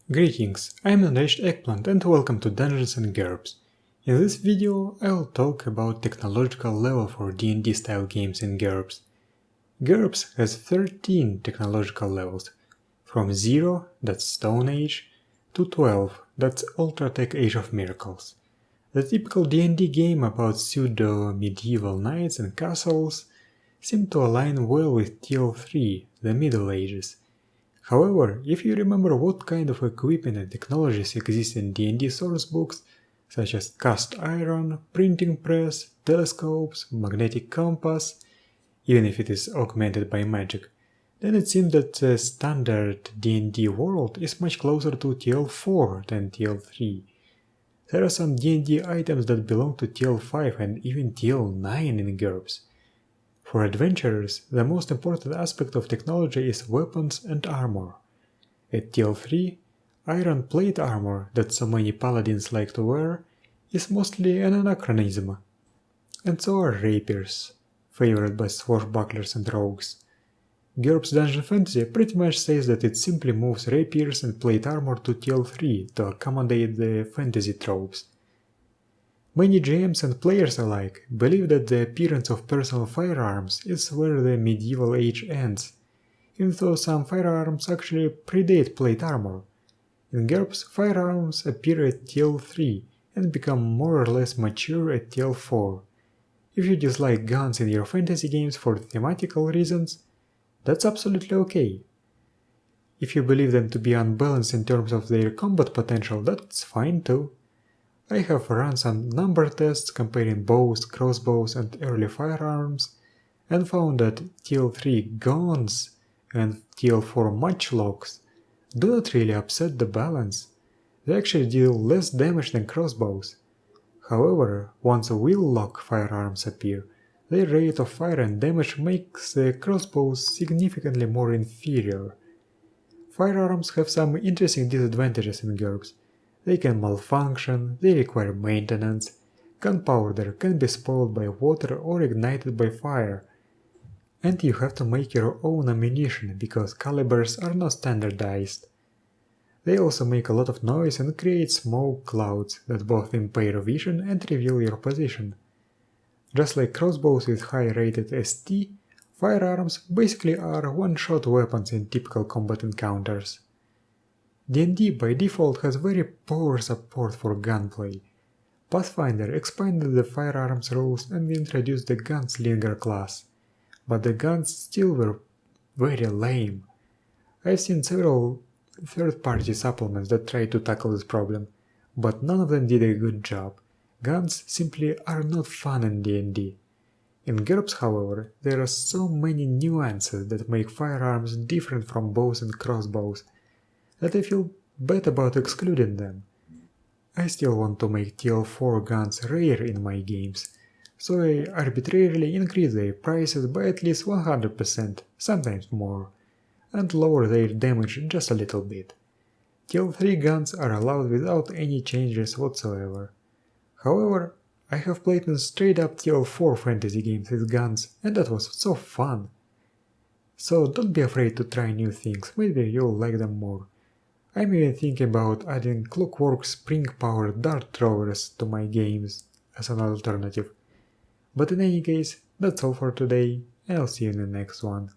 Greetings, I'm Enraged Eggplant and welcome to Dungeons and GURPS. In this video, I'll talk about technological level for D&D-style games in GURPS. GURPS has 13 technological levels, from 0, that's Stone Age, to 12, that's Ultra-Tech Age of Miracles. The typical D&D game about pseudo-medieval knights and castles seem to align well with TL3, the Middle Ages. However, if you remember what kind of equipment and technologies exist in D&D source books, such as cast iron, printing press, telescopes, magnetic compass, even if it is augmented by magic, then it seems that the standard D&D world is much closer to TL4 than TL3. There are some D&D items that belong to TL5 and even TL9 in GURPS. For adventurers, the most important aspect of technology is weapons and armor. At TL3, iron plate armor that so many paladins like to wear is mostly an anachronism. And so are rapiers, favored by swashbucklers and rogues. GURPS Dungeon Fantasy pretty much says that it simply moves rapiers and plate armor to TL3 to accommodate the fantasy tropes. Many GMs and players alike believe that the appearance of personal firearms is where the medieval age ends, even though some firearms actually predate plate armor. In GURPS, firearms appear at TL3 and become more or less mature at TL4. If you dislike guns in your fantasy games for thematical reasons, that's absolutely okay. If you believe them to be unbalanced in terms of their combat potential, that's fine too. I have run some number tests comparing bows, crossbows and early firearms, and found that TL3 guns and TL4 matchlocks do not really upset the balance. They actually deal less damage than crossbows. However, once wheel-lock firearms appear, their rate of fire and damage makes the crossbows significantly more inferior. Firearms have some interesting disadvantages in GURPS. They can malfunction, they require maintenance, gunpowder can be spoiled by water or ignited by fire, and you have to make your own ammunition because calibers are not standardized. They also make a lot of noise and create smoke clouds that both impair vision and reveal your position. Just like crossbows with high rated ST, firearms basically are one-shot weapons in typical combat encounters. D&D by default has very poor support for gunplay. Pathfinder expanded the firearms rules and introduced the Gunslinger class, but the guns still were very lame. I've seen several third-party supplements that tried to tackle this problem, but none of them did a good job. Guns simply are not fun in D&D. In GURPS, however, there are so many nuances that make firearms different from bows and crossbows that I feel bad about excluding them. I still want to make TL4 guns rare in my games, so I arbitrarily increase their prices by at least 100%, sometimes more, and lower their damage just a little bit. TL3 guns are allowed without any changes whatsoever. However, I have played in straight up TL4 fantasy games with guns, and that was so fun. So don't be afraid to try new things, maybe you'll like them more. I'm even thinking about adding clockwork spring-powered dart throwers to my games as an alternative. But in any case, that's all for today, and I'll see you in the next one.